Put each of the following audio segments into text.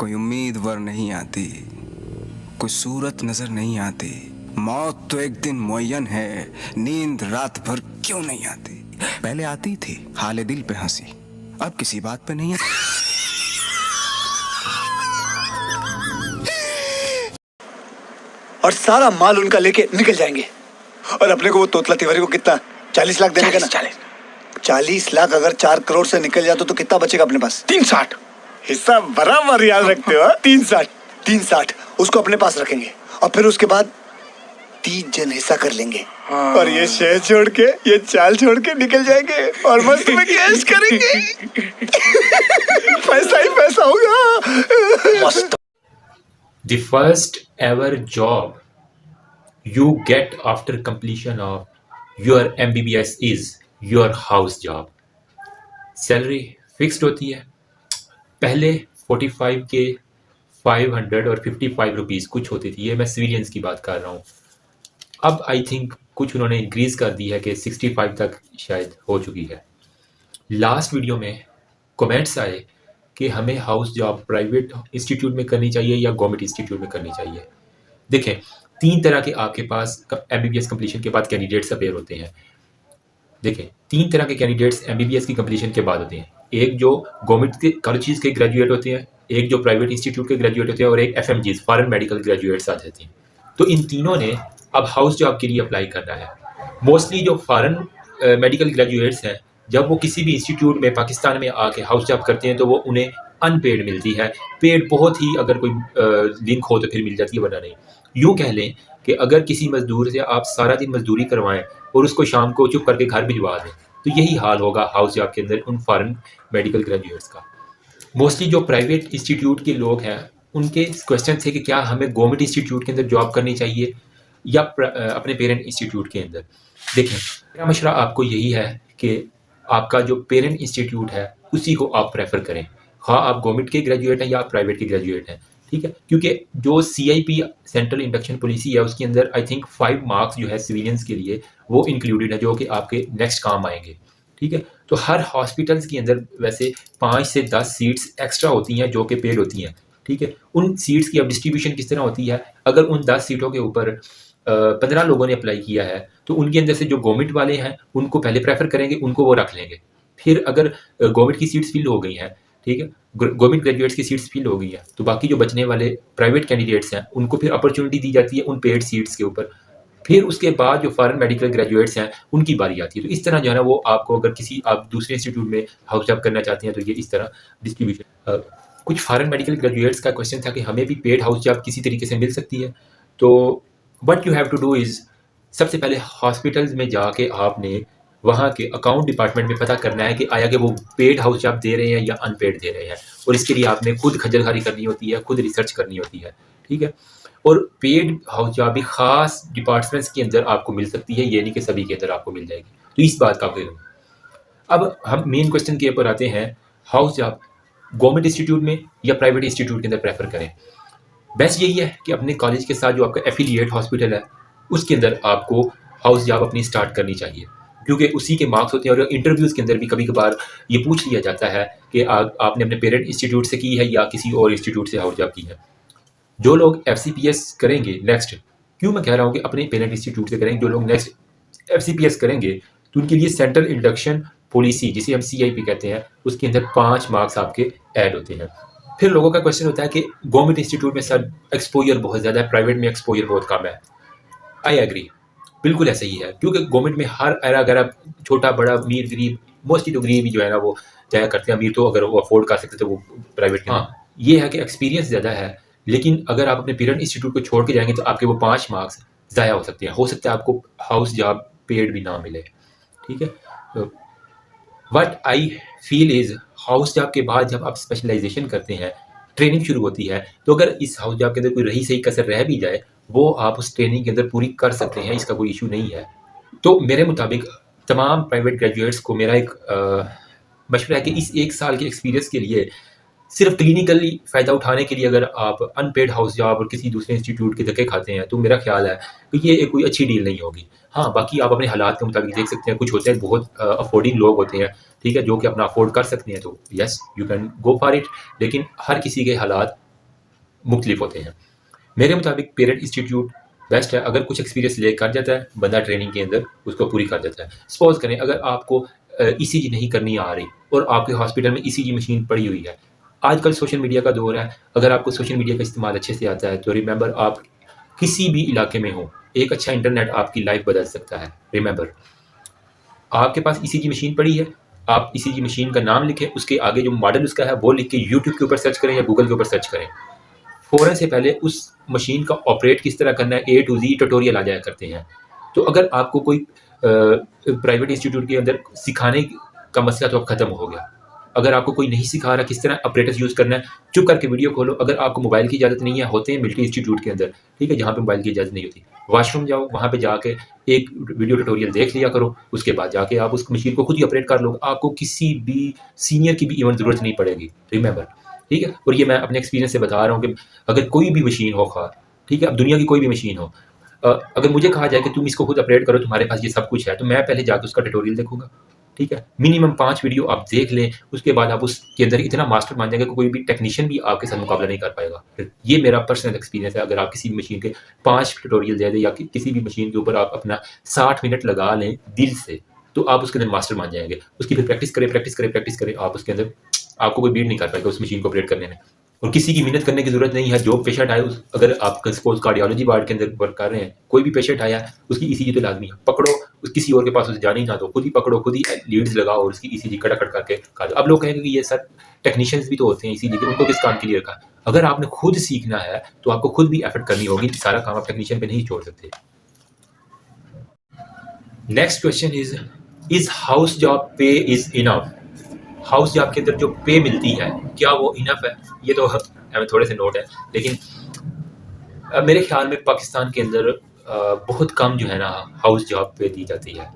कोई उम्मीदवार नहीं आती, कोई सूरत नजर नहीं आती। मौत तो एक दिन मुअय्यन है, नींद रात भर क्यों नहीं आती। पहले आती थी हाले दिल पे हंसी, अब किसी बात पे नहीं आती। और सारा माल उनका लेके निकल जाएंगे। और अपने को वो तोतला तिवारी को कितना 40 लाख देने का ना। 40 लाख अगर 4 करोड़ से निकल जाता तो कितना बचेगा अपने पास? 360 हिस्सा बराबर याद रखते हो। 360 उसको अपने पास रखेंगे और फिर उसके बाद 3 जन हिस्सा कर लेंगे। और ये शहर छोड़ के, ये चाल छोड़ के निकल जाएंगे और मस्त में कैश करेंगे। पैसा ही पैसा होगा। मस्त। The first ever job you get after completion of your MBBS is your house job. Salary fixed होती है। पहले 45 के 500 और 55 रुपीज़ कुछ होती थी। ये मैं सिविलियंस की बात कर रहा हूँ। अब आई थिंक कुछ उन्होंने इंक्रीज़ कर दी है कि 65 तक शायद हो चुकी है। लास्ट वीडियो में कमेंट्स आए कि हमें हाउस जॉब प्राइवेट इंस्टीट्यूट में करनी चाहिए या गवर्नमेंट इंस्टीट्यूट में करनी चाहिए। देखें, 3 तरह के आपके पास MBBS कंप्लीशन के बाद कैंडिडेट्स अपेयर होते हैं। देखें, 3 तरह के कैंडिडेट्स MBBS की कंप्लीशन के बाद होते हैं। एक जो गवर्नमेंट के कॉलेजेस के ग्रेजुएट होते हैं, एक जो प्राइवेट इंस्टीट्यूट के ग्रेजुएट होते हैं और एक FMGs फॉरेन मेडिकल ग्रेजुएट्स आ जाते हैं। तो इन तीनों ने अब हाउस जॉब के लिए अप्लाई करना है। मोस्टली जो फॉरेन मेडिकल ग्रेजुएट्स हैं, जब वो किसी भी इंस्टीट्यूट में पाकिस्तान में आके हाउस जॉब करते हैं तो वो उन्हें अनपेड मिलती है। पेड बहुत ही अगर कोई लिंक हो तो फिर मिल जाती है, वरना नहीं। यूँ कह लें कि अगर किसी मज़दूर से आप सारा दिन मजदूरी करवाएं और उसको शाम को चुप करके घर भिजवा दें, तो यही हाल होगा हाउस जॉब के अंदर उन फॉरेन मेडिकल ग्रेजुएट्स का। मोस्टली जो प्राइवेट इंस्टीट्यूट के लोग हैं, उनके क्वेश्चन थे कि क्या हमें गवर्नमेंट इंस्टीट्यूट के अंदर जॉब करनी चाहिए या अपने पेरेंट इंस्टीट्यूट के अंदर। देखें, मेरा मशवरा आपको यही है कि आपका जो पेरेंट इंस्टीट्यूट है उसी को आप प्रेफर करें, हाँ आप गवर्नमेंट के ग्रेजुएट हैं या आप प्राइवेट के ग्रेजुएट हैं, ठीक है। क्योंकि जो CIP सेंट्रल इंडक्शन पॉलिसी है उसके अंदर आई थिंक 5 मार्क्स जो है सिविलियंस के लिए वो इंक्लूडेड है, जो कि आपके नेक्स्ट काम आएंगे, ठीक है। तो हर हॉस्पिटल्स के अंदर वैसे 5 से 10 सीट्स एक्स्ट्रा होती हैं जो कि पेड होती हैं, ठीक है। उन सीट्स की अब डिस्ट्रीब्यूशन किस तरह होती है, अगर उन 10 सीटों के ऊपर 15 लोगों ने अप्लाई किया है तो उनके अंदर से जो गवर्नमेंट वाले हैं उनको पहले प्रेफर करेंगे, उनको वो रख लेंगे। फिर अगर गवर्नमेंट की सीट्स फिल हो गई हैं, ठीक है, गवर्नमेंट ग्रेजुएट्स की सीट्स फिल हो गई है, तो बाकी जो बचने वाले प्राइवेट कैंडिडेट्स हैं उनको फिर अपॉर्चुनिटी दी जाती है उन पेड सीट्स के ऊपर। फिर उसके बाद जो फॉरेन मेडिकल ग्रेजुएट्स हैं उनकी बारी आती है। तो इस तरह जो है ना वो आपको अगर किसी आप दूसरे इंस्टीट्यूट में हाउस जॉब करना चाहते हैं तो ये इस तरह डिस्ट्रीब्यूशन। कुछ फॉरेन मेडिकल ग्रेजुएट्स का क्वेश्चन था कि हमें भी पेड हाउस जॉब किसी तरीके से मिल सकती है। तो what you have to do is, सबसे पहले हॉस्पिटल्स में जाके आपने वहाँ के अकाउंट डिपार्टमेंट में पता करना है कि आया कि वो पेड हाउस जॉब दे रहे हैं या अनपेड दे रहे हैं, और इसके लिए आपने खुद खजलखारी करनी होती है, खुद रिसर्च करनी होती है, ठीक है। और पेड हाउस जॉब भी ख़ास डिपार्टमेंट्स के अंदर आपको मिल सकती है, ये नहीं कि सभी के अंदर आपको मिल जाएगी। तो इस बात का फिर अब हम मेन क्वेश्चन के ऊपर आते हैं, हाउस जॉब गवर्नमेंट इंस्टीट्यूट में या प्राइवेट इंस्टीट्यूट के अंदर प्रेफर करें। बेस्ट यही है कि अपने कॉलेज के साथ जो आपका एफिलिएट हॉस्पिटल है उसके अंदर आपको हाउस जॉब अपनी स्टार्ट करनी चाहिए, क्योंकि उसी के मार्क्स होते हैं। और इंटरव्यूज़ के अंदर भी कभी कभार ये पूछ लिया जाता है कि आपने अपने पेरेंट इंस्टीट्यूट से की है या किसी और इंस्टीट्यूट से हाउस जॉब की है। जो लोग FCPS करेंगे नेक्स्ट, क्यों मैं कह रहा हूँ कि अपने पेरेंट इंस्टीट्यूट से करेंगे, जो लोग नेक्स्ट FCPS करेंगे तो उनके लिए सेंट्रल इंडक्शन पॉलिसी जिसे हम CIP कहते हैं उसके अंदर 5 मार्क्स आपके ऐड होते हैं। फिर लोगों का क्वेश्चन होता है कि गवर्नमेंट इंस्टीट्यूट में सर एक्सपोजर बहुत ज़्यादा है, प्राइवेट में एक्सपोजर बहुत कम है। आई एग्री, बिल्कुल ऐसा ही है, क्योंकि गवर्नमेंट में हर अगर आप छोटा बड़ा अमीर गरीब, मोस्टली तो गरीब ही जो है ना वो जाया करते हैं, अमीर तो अगर वो अफोर्ड कर सकते तो वो प्राइवेट के। हाँ, ये है कि एक्सपीरियंस ज़्यादा है, लेकिन अगर आप अपने पेरेंट इंस्टीट्यूट को छोड़ के जाएंगे तो आपके वो 5 मार्क्स ज़ाया हो सकते हैं। हो सकता है आपको हाउस जॉब पेड भी ना मिले, ठीक है। What I feel is, house job के बाद जब आप स्पेशलाइजेशन करते हैं, ट्रेनिंग शुरू होती है, तो अगर इस हाउस जॉब के अंदर कोई रही सही कसर रह भी जाए वो आप उस ट्रेनिंग के अंदर पूरी कर सकते हैं, इसका कोई इशू नहीं है। तो मेरे मुताबिक तमाम प्राइवेट ग्रेजुएट्स को मेरा एक मशवरा है कि इस 1 साल के एक्सपीरियंस के लिए सिर्फ क्लिनिकली फ़ायदा उठाने के लिए अगर आप अनपेड हाउस जॉब और किसी दूसरे इंस्टीट्यूट के धक्के खाते हैं तो मेरा ख्याल है कि ये कोई अच्छी डील नहीं होगी। हाँ, बाकी आप अपने हालात के मुताबिक देख सकते हैं, कुछ होते हैं बहुत अफोर्डिंग लोग होते हैं, ठीक है, जो कि अपना अफोर्ड कर सकते हैं, तो yes you can go for it. लेकिन हर किसी के हालात मुख्तलिफ होते हैं। मेरे मुताबिक पेरेंट इंस्टीट्यूट बेस्ट है। अगर कुछ एक्सपीरियंस ले कर जाता है बंदा ट्रेनिंग के अंदर उसको पूरी कर देता है। सपोज करें अगर आपको ईसीजी नहीं करनी आ रही और आपके हॉस्पिटल में ईसीजी मशीन पड़ी हुई है, आजकल सोशल मीडिया का दौर है, अगर आपको सोशल मीडिया का इस्तेमाल अच्छे से आता है तो रिमेंबर आप किसी भी इलाके में हो, एक अच्छा इंटरनेट आपकी लाइफ बदल सकता है। रिमेंबर, आपके पास ईसीजी मशीन पड़ी है, आप ईसीजी मशीन का नाम लिखें, उसके आगे जो मॉडल उसका है वो लिख के यूट्यूब के ऊपर सर्च करें या गूगल के ऊपर सर्च करें। फ़ौरन से पहले उस मशीन का ऑपरेट किस तरह करना है A to Z ट्यूटोरियल आ जाया करते हैं। तो अगर आपको कोई प्राइवेट इंस्टीट्यूट के अंदर सिखाने का मसला तो अब ख़त्म हो गया। अगर आपको कोई नहीं सिखा रहा किस तरह ऑपरेटर्स यूज़ करना है, चुप करके वीडियो खोलो। अगर आपको मोबाइल की इजाज़त नहीं है, होते हैं मिलिट्री इंस्टीट्यूट के अंदर, ठीक है, जहाँ पे मोबाइल की इजाज़त नहीं होती, वॉशरूम जाओ, वहाँ पे जाके एक वीडियो ट्यूटोरियल देख लिया करो, उसके बाद जाके आप उस मशीन को खुद ही ऑपरेट कर लो। आपको किसी भी सीनियर की भी इवन ज़रूरत नहीं पड़ेगी। रिमेंबर, ठीक है। और ये मैं अपने एक्सपीरियंस से बता रहा हूँ कि अगर कोई भी मशीन हो खा, ठीक है, अब दुनिया की कोई भी मशीन हो, अगर मुझे कहा जाए कि तुम इसको खुद ऑपरेट करो, तुम्हारे पास ये सब कुछ है, तो मैं पहले जाकर उसका ट्यूटोरियल देखूंगा, ठीक है। मिनिमम 5 वीडियो आप देख लें, उसके बाद आप उसके अंदर इतना मास्टर मान जाएंगे कि कोई भी टेक्नीशियन भी आपके साथ मुकाबला नहीं कर पाएगा। ये मेरा पर्सनल एक्सपीरियंस है। अगर आप किसी भी मशीन के 5 ट्यूटोरियल दे दें या किसी भी मशीन के ऊपर आप अपना 60 मिनट लगा लें दिल से, तो आप उसके अंदर मास्टर मान जाएंगे। उसकी फिर प्रैक्टिस करें प्रैक्टिस करें प्रैक्टिस करें, आप उसके अंदर आपको कोई बीट नहीं कर पाएगा उस मशीन को ऑपरेट करने में। और किसी की मेहनत करने की जरूरत नहीं है। जो पेशेंट आए, अगर आप सपोज कार्डियोलॉजी वार्ड के अंदर वर्क कर रहे हैं, कोई भी पेशेंट आया उसकी ईसीजी तो लाजमी है, पकड़ो, किसी और के पास उसे जाने ही ना दो, खुद ही पकड़ो, खुद ही लीड्स लगाओ और उसकी ईसीजी कटाकट करके कर दो। अब लोग कहेंगे कि ये सर टेक्नीशियंस भी तो होते हैं ईसीजी के, उनको किस काम के लिए रखा। अगर आपने खुद सीखना है तो आपको खुद भी एफर्ट करनी होगी, सारा काम आप टेक्नीशियन पे नहीं छोड़ सकते। Next question is house job पे इज इनफ? हाउस जॉब के अंदर जो पे मिलती है क्या वो इनफ है? ये तो हमें थोड़े से नोट है, लेकिन मेरे ख्याल में पाकिस्तान के अंदर बहुत कम जो है ना हाउस जॉब पे दी जाती है।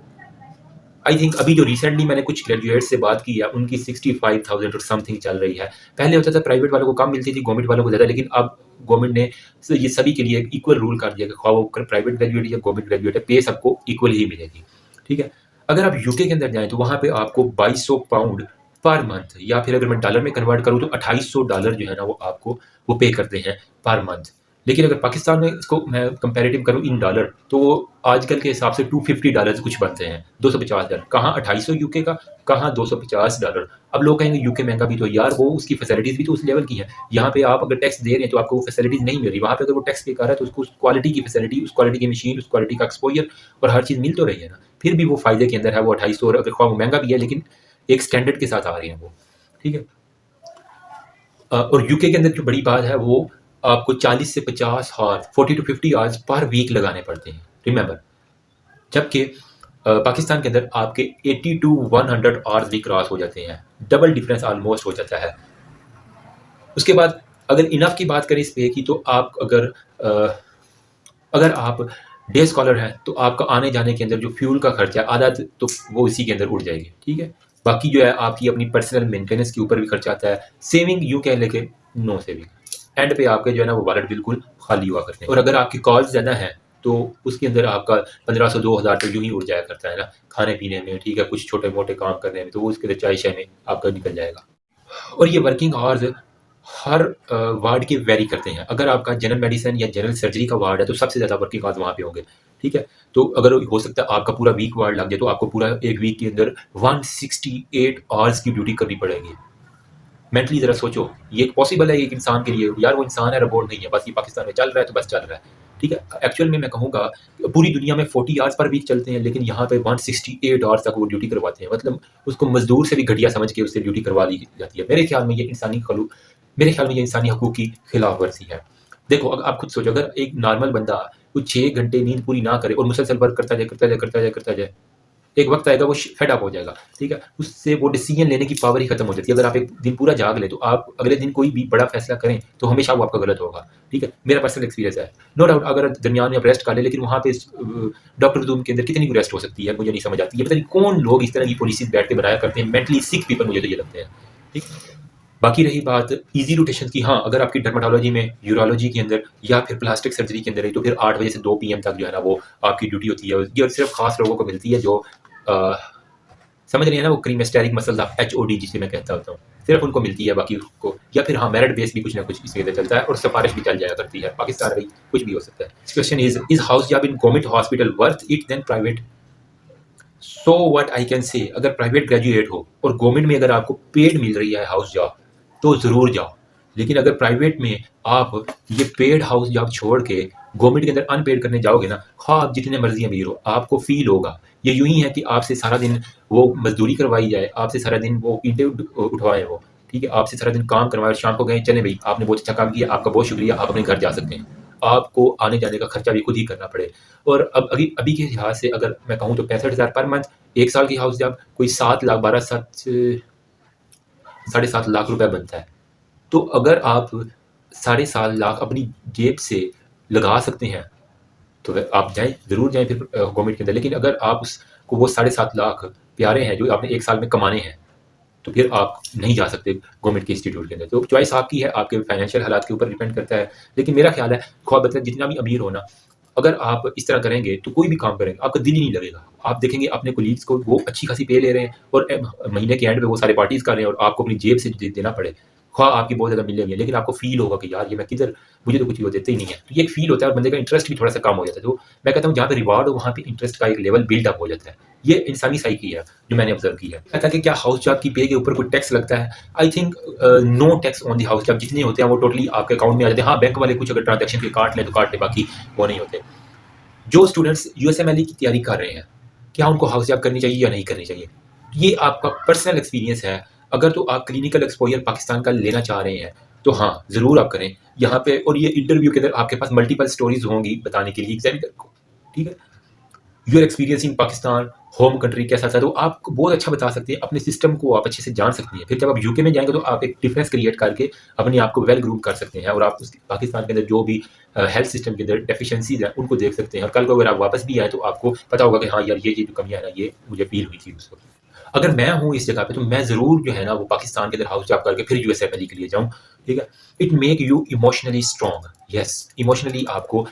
आई थिंक अभी जो रिसेंटली मैंने कुछ ग्रेजुएट से बात की है, उनकी 65,000 और समथिंग चल रही है। पहले होता था प्राइवेट वालों को कम मिलती थी, गवर्नमेंट वालों को ज़्यादा, लेकिन अब गवर्नमेंट ने ये सभी के लिए इक्वल रूल कर दिया कि ख्वाह वो प्राइवेट ग्रेजुएट या गवर्नमेंट ग्रेजुएट है, पे सबको इक्वल ही मिलेगी, ठीक है। अगर आप यूके के अंदर जाएँ तो वहाँ पर आपको 2200 पाउंड पर मंथ, या फिर अगर मैं डॉलर में कन्वर्ट करूँ तो $2800 जो है ना वो आपको वो पे करते हैं पर मंथ। लेकिन अगर पाकिस्तान में इसको मैं कंपैरेटिव करूँ इन डॉलर, तो आजकल के हिसाब से $250 कुछ बनते हैं, $250। कहाँ 2800 यूके का, कहाँ $250। अब लोग कहेंगे यूके महंगा भी तो, यार वो उसकी फैसिलिटीज़ भी तो उस लेवल की है। यहाँ पे आप अगर टैक्स दे रहे हैं तो आपको वो फैसिलिटीज़ नहीं मिल रही। वहाँ पे अगर वो टैक्स पे कर रहा है तो उसको उस क्वालिटी की फैसिलिटी, उस क्वालिटी की मशीन, उस क्वालिटी का एक्सपोजर और हर चीज़ मिल तो रही है ना, फिर भी वो फ़ायदे के अंदर है। वो 2800, और अगर ख्वाह वो महंगा भी है लेकिन एक स्टैंडर्ड के साथ आ रहे हैं वो, ठीक है। और यूके के अंदर जो बड़ी बात है वो आपको 40 से 50 hours, 40 to 50 hours per week लगाने पड़ते हैं, रिमेंबर। जबकि पाकिस्तान के अंदर आपके 80 to 100 आवर्स भी क्रॉस हो जाते हैं, डबल डिफरेंस ऑलमोस्ट हो जाता है। उसके बाद अगर इनफ की बात करें इस पे की, तो आप अगर आप डे स्कॉलर हैं तो आपका आने जाने के अंदर जो फ्यूल का खर्चा है आधा तो वो इसी के अंदर उड़ जाएगी, ठीक है। बाकी जो है आपकी अपनी पर्सनल मेंटेनेंस के ऊपर भी खर्चा आता है। सेविंग यूँ कह लेके नो सेविंग, एंड पे आपके जो है ना वो वॉलेट बिल्कुल खाली हुआ करते हैं। और अगर आपकी कॉल्स ज़्यादा हैं तो उसके अंदर आपका 1500 2000 तो यूँ ही उड़ जाया करता है ना, खाने पीने में, ठीक है, कुछ छोटे मोटे काम करने में, तो वो उसके अंदर चाय शाय में आपका निकल जाएगा। और ये वर्किंग आवर्स हर वार्ड के वेरी करते हैं। अगर आपका जनरल मेडिसिन या जनरल सर्जरी का वार्ड है तो सबसे ज़्यादा वर्किंग आवर्स वहाँ पे होंगे, ठीक है। तो अगर हो सकता है आपका पूरा वीक वार्ड लग जाए तो आपको पूरा एक वीक के अंदर 168 आवर्स की ड्यूटी करनी पड़ेगी। मेंटली ज़रा सोचो, ये पॉसिबल है एक इंसान के लिए? यार वो इंसान है, रोबोट नहीं है। बस ये पाकिस्तान में चल रहा है तो बस चल रहा है, ठीक है। एक्चुअल में मैं कहूँगा पूरी दुनिया में 40 आवर्स पर वीक चलते हैं, लेकिन यहाँ पे 168 आवर्स तक वो ड्यूटी करवाते हैं। मतलब उसको मजदूर से भी घटिया समझ के उससे ड्यूटी करवा ली जाती है। मेरे ख्याल में ये इंसानी हकूक़ की खिलाफ वर्जी है। देखो अगर आप खुद सोचो, अगर एक नॉर्मल बंदा कुछ 6 घंटे नींद पूरी ना करे और मुसलसल वर्क करता जाए, एक वक्त आएगा वो फेड अप हो जाएगा, ठीक है। उससे वो डिसीजन लेने की पावर ही खत्म हो जाती है। अगर आप एक दिन पूरा जाग लें तो आप अगले दिन कोई भी बड़ा फैसला करें तो हमेशा वो आपका गलत होगा, ठीक है। मेरा पर्सनल एक्सपीरियंस है, नो डाउट। अगर दरमियान में आप रेस्ट कर ले, लेकिन वहाँ पे डॉक्टर रूम के अंदर कितनी रेस्ट हो सकती है, मुझे नहीं समझ आती है। पता नहीं कौन लोग इस तरह की पॉलिसीज बैठ के बनाया करते हैं, मेंटली सिक पीपल मुझे तो ये लगते हैं, ठीक। बाकी रही बात इजी रोटेशन की, हाँ अगर आपकी डर्मेटोलॉजी में, यूरोलॉजी के अंदर या फिर प्लास्टिक सर्जरी के अंदर है तो फिर 8 बजे से 2 PM तक जो है ना वो आपकी ड्यूटी होती है। ये सिर्फ खास लोगों को मिलती है जो समझ रहे हैं ना, वो क्रीमेस्टेरिक मसल्स ऑफ HOD जिसे मैं कहता होता हूँ, सिर्फ उनको मिलती है, बाकी को या फिर हाँ मेरिट बेस भी कुछ ना कुछ इसके अंदर चलता है और सिफारिश भी चल जाया करती है। पाकिस्तान भाई कुछ भी हो सकता है। Question is house job in government hospital worth it then private? So what I can say, अगर प्राइवेट ग्रेजुएट हो और गवर्नमेंट में अगर आपको पेड मिल रही है हाउस जॉब तो ज़रूर जाओ, लेकिन अगर प्राइवेट में आप ये पेड हाउस जॉब छोड़ के गवर्नमेंट के अंदर अनपेड करने जाओगे ना, हाँ आप जितने मर्जी अमीर हो आपको फील होगा। ये यूं ही है कि आपसे सारा दिन वो मजदूरी करवाई जाए, आपसे सारा दिन वो ईंटें उठवाए वो, ठीक है, आपसे सारा दिन काम करवाए और शाम को गए चले भाई आपने बहुत अच्छा काम किया, आपका बहुत शुक्रिया, आप अपने घर जा सकते हैं। आपको आने जाने का खर्चा भी खुद ही करना पड़े। और अब अभी के लिहाज से अगर मैं कहूँ तो 65,000 पर मंथ, 1 साल की हाउस जॉब कोई 7 लाख 7.5 लाख रुपए बनता है। तो अगर आप 7.5 लाख अपनी जेब से लगा सकते हैं तो आप जाएं, ज़रूर जाएं फिर गवर्नमेंट के अंदर। लेकिन अगर आप उसको वो 7.5 लाख प्यारे हैं जो आपने 1 साल में कमाने हैं तो फिर आप नहीं जा सकते गवर्नमेंट के इंस्टीट्यूट के अंदर। तो चॉइस आपकी है, आपके फाइनेंशियल हालात के ऊपर डिपेंड करता है। लेकिन मेरा ख्याल है ख्वाह मतलब जितना भी अमीर हो ना, अगर आप इस तरह करेंगे तो कोई भी काम करेंगे आपका दिल ही नहीं लगेगा। आप देखेंगे अपने कोलीग्स को वो अच्छी खासी पे ले रहे हैं और महीने के एंड में वो सारे पार्टीज कर रहे हैं और आपको अपनी जेब से देना पड़े, ख्वाह आपकी बहुत ज़्यादा मिलेंगे, लेकिन आपको फील होगा कि यार ये मैं किधर, मुझे तो कुछ वो देते ही नहीं है। तो ये एक फील होता है और बंदे का इंटरेस्ट भी थोड़ा सा कम हो जाता है। तो मैं कहता हूँ जहाँ पे रिवार्ड हो वहाँ पे इंटरेस्ट का एक लेवल बिल्डअप हो जाता है। ये इंसानी साइकी है जो मैंने ऑब्जर्व किया है। कहता है कि क्या हाउस जॉब की पे के ऊपर कोई टैक्स लगता है? I think no tax on the house job. जितने होते हैं वो टोटली आपके अकाउंट में आ जाते हैं। हाँ बैंक वाले कुछ अगर ट्रांजेक्शन के काट लें तो काट लें, बाकी वो नहीं होते। जो स्टूडेंट्स USMLE की तैयारी कर रहे हैं, क्या उनको हाउस जॉब करनी चाहिए या नहीं करनी चाहिए? ये आपका पर्सनल एक्सपीरियंस है। अगर तो आप क्लिनिकल एक्सपोजर पाकिस्तान का लेना चाह रहे हैं तो हाँ ज़रूर आप करें यहाँ पे। और ये इंटरव्यू के अंदर आपके पास मल्टीपल स्टोरीज होंगी बताने के लिए एग्जामिनर को, ठीक है, your experience in Pakistan, home country कैसा था, तो आप बहुत अच्छा बता सकते हैं। अपने सिस्टम को आप अच्छे से जान सकती हैं। फिर जब आप यूके में जाएंगे तो आप एक डिफरेंस क्रिएट करके अपने आप को वेल ग्रूम कर सकते हैं और आप पाकिस्तान के अंदर जो भी हेल्थ सिस्टम के अंदर डेफिशिएंसीज हैं उनको देख सकते हैं। और कल को अगर आप वापस भी आए तो आपको पता होगा कि हाँ यार ये जो कमियाँ है ना ये मुझे फील हुई थी उस वक्त। अगर मैं हूँ इस जगह पे तो मैं ज़रूर जो है ना वो पाकिस्तान के अंदर हाउस जॉब करके फिर USMLE के लिए जाऊँ, ठीक है। It make you emotionally strong. Yes, emotionally आपको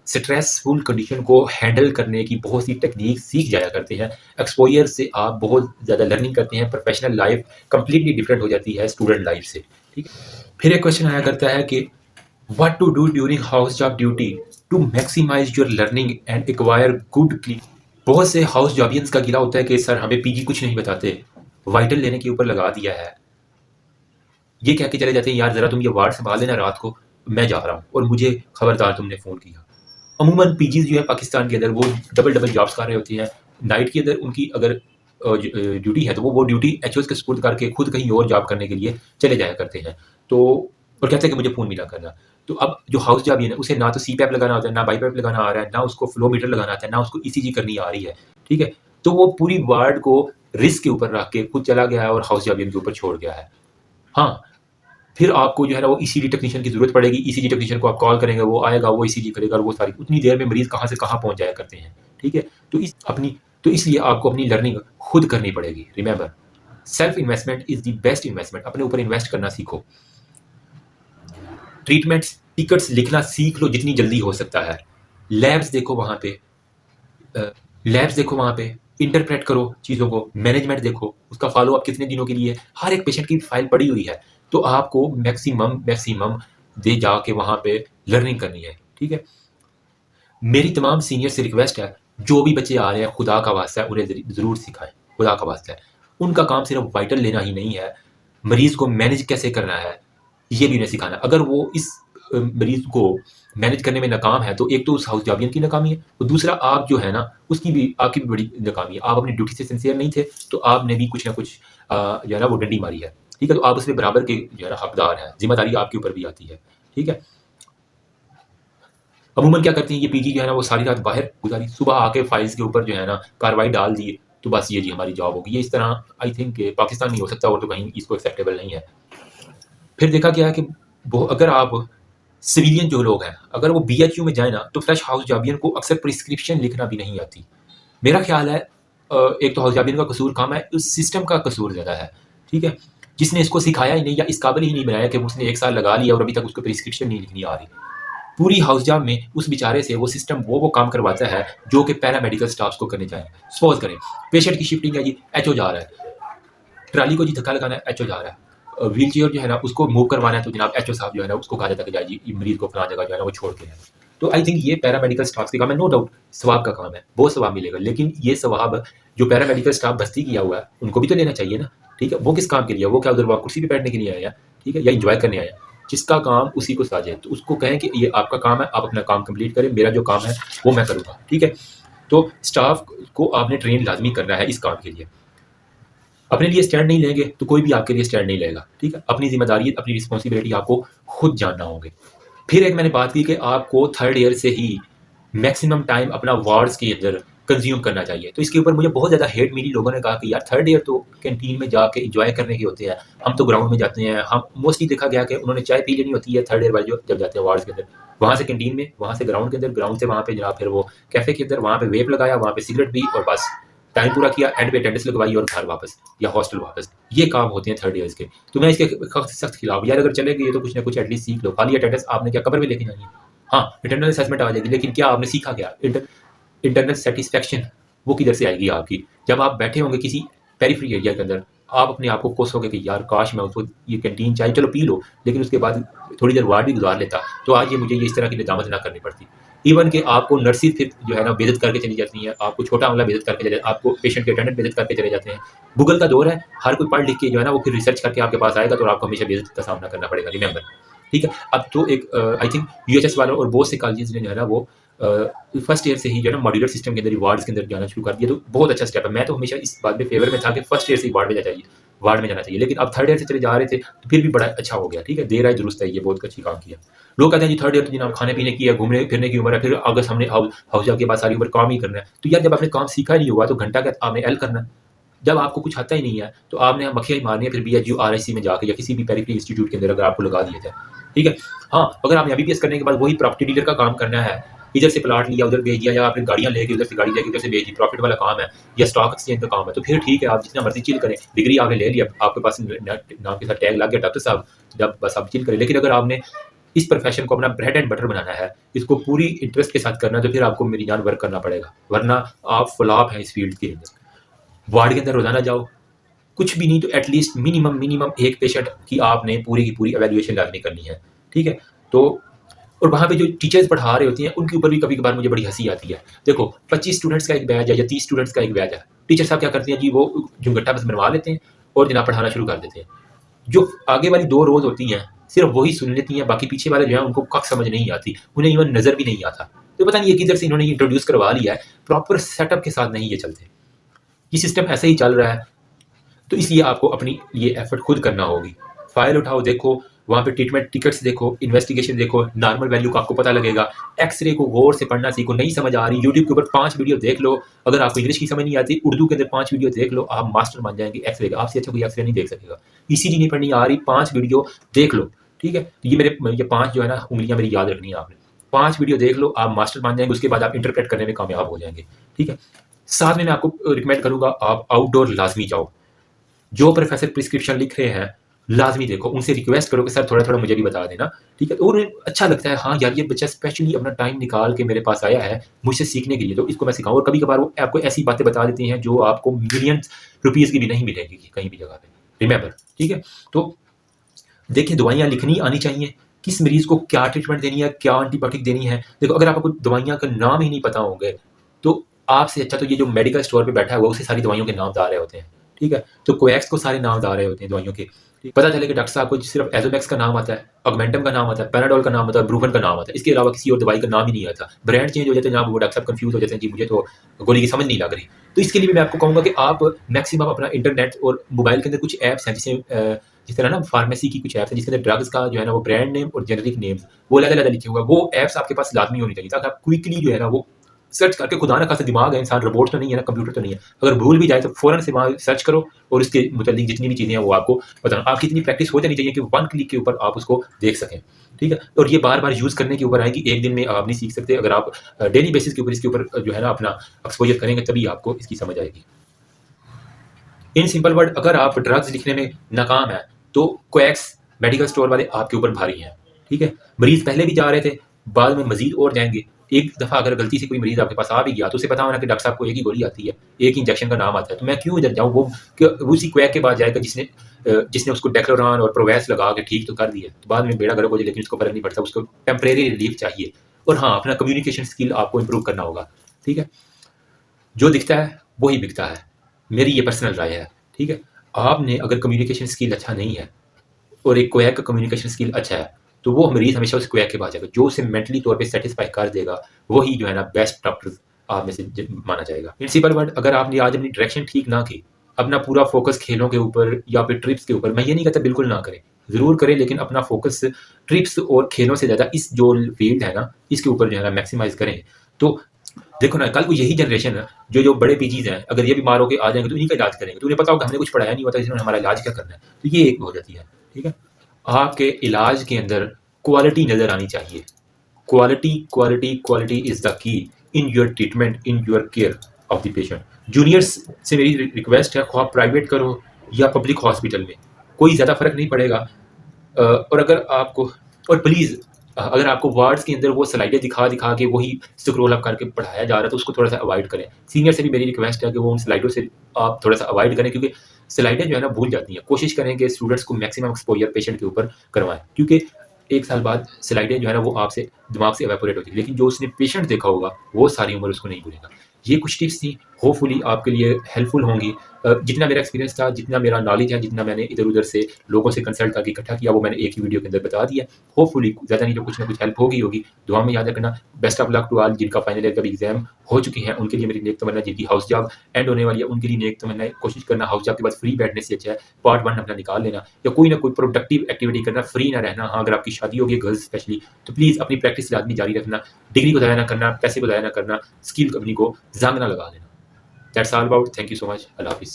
स्ट्रेसफुल कंडीशन को हैंडल करने की बहुत सी टेक्निक सीख जाया करते हैं। एक्सपोजर से आप बहुत ज़्यादा लर्निंग करते हैं। प्रोफेशनल लाइफ कंप्लीटली डिफरेंट हो जाती है स्टूडेंट लाइफ से, ठीक है। फिर एक क्वेश्चन आया करता है कि what to do during house job duty to maximize your learning and acquire good click. बहुत से हाउस जॉबियंस का गिला होता है कि सर हमें PG कुछ नहीं बताते, वाइटल लेने के ऊपर लगा दिया है। ये कह के चले जाते हैं यार ज़रा तुम ये वार्ड संभाल लेना, रात को मैं जा रहा हूँ और मुझे खबरदार तुमने फ़ोन किया। अमूमन PGs जो है पाकिस्तान के अंदर वो डबल जॉब्स कर रहे होते हैं। नाइट के अंदर उनकी अगर ड्यूटी है तो वो ड्यूटी HOs के सपुर्द करके खुद कहीं और जॉब करने के लिए चले जाया करते हैं। तो और कहते हैं कि मुझे फ़ोन मिला करना। तो अब जो हाउस जॉब है ना उसे ना तो CPAP लगाना आता है, ना BiPAP लगाना आ रहा है, ना उसको फ्लो मीटर लगाना आता है, ना उसको ECG करनी आ रही है, ठीक है। तो वो पूरी वार्ड को रिस्क के ऊपर रख के खुद चला गया है और हाउस जॉबियन के ऊपर छोड़ गया है। हाँ फिर आपको जो है ना वो ECG टेक्नीशियन की ज़रूरत पड़ेगी। ECG टेक्नीशियन को आप कॉल करेंगे, वो आएगा, वो ECG करेगा और वो सारी उतनी देर में मरीज़ कहाँ से कहाँ पहुँच जाया करते हैं, ठीक है। तो इसलिए आपको अपनी लर्निंग खुद करनी पड़ेगी। Remember, self investment is the best investment. अपने ऊपर इन्वेस्ट करना सीखो। ट्रीटमेंट्स टिकट्स लिखना सीख लो जितनी जल्दी हो सकता है। लैब्स देखो वहाँ पे, इंटरप्रेट करो चीज़ों को, मैनेजमेंट देखो, उसका फॉलो अप कितने दिनों के लिए, हर एक पेशेंट की फाइल पड़ी हुई है। तो आपको मैक्सिमम दे जाके वहाँ पे लर्निंग करनी है, ठीक है। मेरी तमाम सीनियर से रिक्वेस्ट है, जो भी बच्चे आ रहे हैं खुदा का वास्ता है उन्हें ज़रूर सिखाएं, खुदा का वास्ता है। उनका काम सिर्फ वाइटल लेना ही नहीं है, मरीज़ को मैनेज कैसे करना है ये भी उन्हें सिखाना। अगर वो इस मरीज़ को मैनेज करने में नाकाम है तो एक तो उस हाउस जॉबियन की नाकामी है और दूसरा आप जो है ना आपकी भी बड़ी नाकामी है। आप अपनी ड्यूटी से सिंसियर नहीं थे तो आपने भी कुछ ना कुछ जो है ना वो डंडी मारी है, ठीक है। तो आप उसमें बराबर के जो है ना हकदार हैं, जिम्मेदारी आपके ऊपर भी आती है, ठीक है। अमूमन क्या करते हैं ये PG जो है ना वो सारी रात बाहर गुजारी, सुबह आके फाइल्स के ऊपर जो है ना कार्रवाई डाल दी तो बस ये जी हमारी जॉब होगी। ये इस तरह आई थिंक पाकिस्तान नहीं हो सकता और तो कहीं इसको एक्सेप्टेबल नहीं है। फिर देखा गया है कि अगर आप सिविलियन जो लोग हैं अगर वो BHU में जाए ना तो फ्रेश हाउस जॉबियन को अक्सर प्रिस्क्रिप्शन लिखना भी नहीं आती। मेरा ख्याल है एक तो हाउस जॉबियन का कसूर कम है, उस सिस्टम का कसूर ज़्यादा है, ठीक है, जिसने इसको सिखाया ही नहीं या इस काबिल ही नहीं बनाया कि उसने 1 साल लगा लिया और अभी तक उसको प्रिस्क्रिप्शन नहीं लिखनी आ रही। पूरी हाउस जॉब में उस बेचारे से वो सिस्टम वो काम करवाता है जो कि पैरामेडिकल स्टाफ्स को करने चाहिए। सपोज करें पेशेंट की शिफ्टिंग है जी, HO जा रहा है, ट्राली को जी धक्का लगाना है, HO जा रहा है, व्हील चेयर जो है ना उसको मूव करवाना है तो जनाब एचओ साहब जो है ना उसको कहा जाता है कि जाइए ये मरीज को फलां जगह जो है ना वो छोड़ के है। तो आई थिंक ये पैरामेडिकल स्टाफ का काम है, नो डाउट सवाब का काम है, बहुत सवाब मिलेगा, लेकिन ये सवाब जो पैरामेडिकल स्टाफ भर्ती किया हुआ है उनको भी तो लेना चाहिए ना। ठीक है, वो किस काम के लिए? वो क्या उधर वो कुर्सी पे बैठने के लिए आया? ठीक है, या इंजॉय करने आया? जिसका काम उसी को साजे, तो उसको कहें कि ये आपका काम है, आप अपना काम कंप्लीट करें, मेरा जो काम है वो मैं करूँगा। ठीक है, तो स्टाफ को आपने ट्रेन लाजमी करना है इस काम के लिए। अपने लिए स्टैंड नहीं लेंगे तो कोई भी आपके लिए स्टैंड नहीं लेगा। ठीक है, अपनी जिम्मेदारी अपनी रिस्पॉन्सिबिलिटी आपको खुद जानना होगी। फिर एक मैंने बात की कि आपको थर्ड ईयर से ही मैक्सिमम टाइम अपना वार्ड्स के अंदर कंज्यूम करना चाहिए। तो इसके ऊपर मुझे बहुत ज़्यादा हेट मिली, लोगों ने कहा कि यार थर्ड ईयर तो कैंटीन में जाके इंजॉय करने के होते हैं, हम तो ग्राउंड में जाते हैं। हम मोस्टली देखा गया कि उन्होंने चाय पी लेनी होती है थर्ड ईयर वाले जो जब जाते हैं वार्ड्स के अंदर, वहाँ से कैंटीन में, वहाँ से ग्राउंड के अंदर, ग्राउंड से वहाँ पे जनाब फिर वो कैफे के अंदर, वहाँ पे वेप लगाया, वहाँ पे सिगरेट पी और बस टाइम पूरा किया, एंड पे अटेंडेंस लगवाई और घर वापस या हॉस्टल वापस। ये काम होते हैं थर्ड ईयर्स के। तो मैं इसके सख्त खिलाफ यार, अगर चले गए तो कुछ ना कुछ एटलीस्ट सीख लो। खाली अटेंडेंस आपने क्या कबर में लेके जानी है? हाँ, इंटरनल असेसमेंट आ जाएगी, लेकिन क्या आपने सीखा क्या? इंटरनल सेटिस्फेक्शन वो किधर से आएगी आपकी? जब आप बैठे होंगे किसी पेरिफेरी एरिया के अंदर, आप अपने आप को कोसोगे कि यार काश मैं उसको ये कैंटीन चाहे चलो पी लो, लेकिन उसके बाद थोड़ी देर वार्ड भी गुजार लेता, तो आज ये मुझे ये इस तरह की निजामत ना करनी पड़ती। इवन कि आपको नर्सिस फिर जो है ना बेइज्जत करके चली जाती हैं, आपको छोटा अमला बेइज्जत करके चले, आपको पेशेंट के अटेंडेंट बेइज्जत करके चले जाते हैं। गूगल का दौर है, हर कोई पढ़ लिख के जो है ना वो फिर रिसर्च करके आपके पास आएगा, तो आपको हमेशा बेइज्जत का सामना करना पड़ेगा, रिमेंबर। ठीक है, अब तो एक आई थिंक यूएचएस वालों और बहुत से कॉलेजेस ने जो है ना वो फर्स्ट ईयर से ही जो है ना मॉड्यूलर सिस्टम के अंदर रिवार्ड्स के अंदर जाना शुरू कर दिया, तो बहुत अच्छा स्टेप है। मैं तो हमेशा इस बात में फेवर में था कि फर्स्ट ईयर से ही वार्ड में जाना चाहिए, लेकिन अब थर्ड ईयर से चले जा रहे थे तो फिर भी बड़ा अच्छा हो गया। ठीक है, देर आए दुरुस्त है, ये बहुत अच्छी काम किया। लोग कहते हैं जी थर्ड ईयर तो जनाब खाने पीने की है, घूमने फिरने की उम्र है, फिर अगस्त हमने हाउस के बाद सारी उम्र काम ही करना है। तो यार जब आपने काम सीखा ही नहीं हुआ तो घंटा क्या आपने एल करना है? जब आपको कुछ आता ही नहीं है तो आपने मक्खियाँ ही मारनी है, फिर BHU RIC में जाके या किसी भी पेरिफेरी इंस्टीट्यूट के अंदर अगर आपको लगा दिया जाए। ठीक है, हाँ, अगर आपने MBBS करने के बाद वही प्रॉपर्टी डीलर का काम करना है, इधर से प्लाट लिया उधर भेज दिया, या आपने गाड़ियाँ लेके उधर से गाड़ी लेके उधर से भेज दी, प्रॉफिट वाला काम है या स्टॉक एक्सचेंज का काम है, तो फिर ठीक है, आप जितना मर्जी चिल करें। डिग्री आपने ले लिया, आपके पास नाम के साथ टैग लग गया डॉक्टर साहब, जब बस आप चिल करें। लेकिन अगर आपने इस प्रोफेशन को अपना ब्रेड एंड बटर बनाना है, इसको पूरी इंटरेस्ट के साथ करना है, तो फिर आपको मेरी जान वर्क करना पड़ेगा, वरना आप फ्लॉप हैं इस फील्ड के अंदर। वार्ड के अंदर रोजाना जाओ, कुछ भी नहीं तो एटलीस्ट मिनिमम एक पेशेंट की आपने पूरी की पूरी एवेल्युएशन लाजमी करनी है। ठीक है, तो और वहाँ पे जो टीचर्स पढ़ा रहे होती हैं उनके ऊपर भी कभी कभार मुझे बड़ी हंसी आती है। देखो 25 स्टूडेंट्स का एक बैच है या 30 स्टूडेंट्स का एक बैच है, टीचर साहब क्या करते हैं जी, वो झुमगट्टा बस बनवा लेते हैं और जनाब पढ़ाना शुरू कर देते हैं। जो आगे वाली 2 रोज होती हैं सिर्फ वही सुन लेती हैं, बाकी पीछे वाले जो है उनको कख समझ नहीं आती, उन्हें इवन नजर भी नहीं आता। तो पता नहीं ये किधर से इन्होंने इंट्रोड्यूस करवा लिया है, प्रॉपर सेटअप के साथ नहीं ये चलते, ये सिस्टम ऐसे ही चल रहा है। तो इसलिए आपको अपनी ये एफर्ट खुद करना होगी। फाइल उठाओ, देखो वहाँ पे ट्रीटमेंट टिकट्स देखो, इन्वेस्टिगेशन देखो, नॉर्मल वैल्यू का आपको पता लगेगा। एक्सरे को गौर से पढ़ना सीखो, नहीं समझ आ रही यूट्यूब के ऊपर 5 वीडियो देख लो। अगर आपको इंग्लिश की समझ नहीं आती, उर्दू के अंदर 5 वीडियो देख लो, आप मास्टर बन जाएंगे एक्सरे का। आपसे अच्छा कोई एक्सरे नहीं देख सकेगा। ECG नहीं पढ़नी आ रही, 5 वीडियो देख लो। ठीक है, तो ये 5 जो है ना उंगलियां मेरी याद रखनी है आपने। 5 वीडियो देख लो, आप मास्टर बन जाएंगे, उसके बाद आप इंटरप्रेट करने में कामयाब हो जाएंगे। ठीक है, साथ में मैं आपको रिकमेंड करूंगा आप आउटडोर लाजमी जाओ। जो प्रोफेसर प्रिस्क्रिप्शन लिख रहे हैं लाजमी देखो, उनसे रिक्वेस्ट करो कि सर थोड़ा थोड़ा मुझे भी बता देना। ठीक है, तो उन्हें अच्छा लगता है, हाँ यार ये बच्चा स्पेशली अपना टाइम निकाल के मेरे पास आया है मुझसे सीखने के लिए, तो इसको मैं सिखाऊं। और कभी कभार वो आपको ऐसी बातें बता देती हैं जो आपको मिलियंस रुपीज़ की भी नहीं मिलेगी कहीं भी जगह पे, रिमेंबर। ठीक है, तो देखिए दवाइयाँ लिखनी आनी चाहिए, किस मरीज़ को क्या ट्रीटमेंट देनी है, क्या एंटीबायोटिक देनी है। देखो अगर आपको दवाइयाँ का नाम ही नहीं पता होंगे तो आपसे अच्छा तो ये जो मेडिकल स्टोर पे बैठा हुआ उसे सारी दवाइयों के नाम बता रहे होते हैं। ठीक है, तो कोएक्स को सारे नाम बता रहे होते हैं दवाइयों के। पता चले कि डॉक्टर साहब को सिर्फ एजोमैक्स का नाम आता है, ऑगमेंटम का नाम आता है, पैराडोल का नाम आता है, ब्रूफन का नाम आता है, इसके अलावा किसी और दवाई का नाम ही नहीं आता। ब्रांड चेंज हो जाते हैं जहाँ वो डॉक्टर साहब कंफ्यूज हो जाते हैं, जी मुझे तो गोली की समझ नहीं लग रही। तो इसके लिए भी मैं आपको कहूँगा कि आप मैक्सिमम अपना इंटरनेट और मोबाइल के अंदर कुछ ऐप्स हैं जिस तरह ना फार्मेसी की कुछ ऐप्स हैं जिसके अंदर ड्रग्स का जो है ना वो ब्रांड नेम और जेनेरिक नेम्स वो अलग-अलग लिखे हुए हैं, वो ऐप्स आपके पास लाजमी होनी चाहिए ताकि आप क्विकली जो है ना वो सर्च करके, खुदा ना खासा दिमाग है इंसान, रोबोट तो नहीं है ना, कंप्यूटर तो नहीं है, अगर भूल भी जाए तो फौरन से वहाँ सर्च करो और उसके मुतालिक जितनी भी चीज़ें हैं वो आपको बताना। आपकी इतनी प्रैक्टिस हो जानी चाहिए कि 1 क्लिक के ऊपर आप उसको देख सकें। ठीक है, और ये बार बार यूज़ करने के ऊपर आएगी, एक दिन में आप नहीं सीख सकते। अगर आप डेली बेसिस के ऊपर इसके ऊपर जो है ना अपना एक्सपोजर करेंगे तभी आपको इसकी समझ आएगी। इन सिंपल वर्ड, अगर आप ड्रग्स लिखने में नाकाम है तो कोएक्स मेडिकल स्टोर वाले आपके ऊपर भारी हैं। ठीक है, मरीज पहले भी जा रहे थे, बाद में मजीद और जाएंगे। एक दफ़ा अगर गलती से कोई मरीज़ आपके पास आ भी गया तो उसे पता होना कि डॉक्टर साहब को एक ही गोली आती है, एक ही इंजेक्शन का नाम आता है, तो मैं क्यों इधर जाऊँ? वो उसी क्वैक के बाद जाएगा जिसने उसको डेक्लोरान और प्रोवैस लगा के ठीक तो कर दिया, तो बाद में बेड़ा गर्क हो जाए, लेकिन उसको फ़र्क नहीं पड़ता, उसको टेम्परेरी रिलीफ चाहिए। और हाँ, अपना कम्युनिकेशन स्किल आपको इम्प्रूव करना होगा, ठीक है? जो दिखता है वही बिकता है, मेरी ये पर्सनल राय है, ठीक है? आपने अगर कम्युनिकेशन स्किल अच्छा नहीं है और एक क्वैक का कम्युनिकेशन स्किल अच्छा है, तो वो मरीज़ हमेशा उस क्वैक के पास जाएगा। जो उसे मेंटली तौर पे सेटिस्फाई कर देगा, वही जो है ना बेस्ट डॉक्टर आप में से माना जाएगा। इन सिंपल वर्ड, अगर आपने आज अपनी डायरेक्शन ठीक ना की, अपना पूरा फोकस खेलों के ऊपर या फिर ट्रिप्स के ऊपर, मैं ये नहीं कहता बिल्कुल ना करें, ज़रूर करें, लेकिन अपना फोकस ट्रिप्स और खेलों से ज़्यादा इस जो फील्ड है ना, इसके ऊपर जो है ना मैक्सिमाइज़ करें। तो देखो ना, कल को यही जनरेशन है, जो बड़े पीजीज हैं, अगर ये बीमार होकर आ जाएंगे तो इन्हीं का इलाज करेंगे, तो उन्हें पता होगा हमने कुछ पढ़ाया नहीं होता, इसलिए हमारा इलाज क्या करना है। तो ये एक हो जाती है, ठीक है? आपके इलाज के अंदर क्वालिटी नज़र आनी चाहिए। Quality quality quality is the key in your treatment, in your care of the patient. Juniors से मेरी रिक्वेस्ट है, ख्वाह प्राइवेट करो या पब्लिक हॉस्पिटल में, कोई ज़्यादा फ़र्क नहीं पड़ेगा। और अगर आपको, और प्लीज़ अगर आपको वार्ड्स के अंदर वो स्लाइडें दिखा दिखा के वही स्क्रॉल अप करके पढ़ाया जा रहा है, तो उसको थोड़ा सा अवॉइड करें। सीनियर से भी मेरी रिक्वेस्ट है कि वो उन स्लाइडों से आप थोड़ा सा अवॉइड करें, क्योंकि स्लाइडें जो है ना भूल जाती हैं। कोशिश करें कि स्टूडेंट्स को मैक्सिमम एक्सपोजर पेशेंट के ऊपर करवाएं, क्योंकि एक साल बाद स्लाइडें जो है ना वो आपसे दिमाग से एवेपोरेट होती है, लेकिन जो उसने पेशेंट देखा होगा वो सारी उम्र उसको नहीं भूलेगा। ये कुछ टिप्स थी, होपफुली आपके लिए हेल्पफुल होंगी। जितना मेरा एक्सपीरियंस था, जितना मेरा नॉलेज है, जितना मैंने इधर उधर से लोगों से कंसल्ट करके इकट्ठा किया, वो मैंने एक ही वीडियो के अंदर बता दिया। होपफुली ज़्यादा नहीं तो कुछ ना कुछ हेल्प होगी। दुआ में याद रखना। Best of luck to all जिनका फाइनल ईयर का भी एग्जाम हो चुकी है, उनके लिए मेरी नेक तमन्ना, जिनकी हाउस जॉब एंड होने वाली है उनके लिए नेक तमन्ना। कोशिश करना हाउस जॉब के बाद फ्री बैठने से अच्छा है पार्ट 1 अपना निकाल लेना, या कोई ना कोई प्रोडक्टिव एक्टिविटी करना, फ्री ना रहना। हाँ, अगर आपकी शादी होगी गर्ल्स स्पेशली, तो प्लीज़ अपनी प्रैक्टिस लाजमी जारी रखना, डिग्री को ज़ाया ना करना, पैसे को ज़ाया ना करना, स्किल अपनी को जंग ना लगा देना। That's all about. Thank you so much. अल्लाह हाफिज़।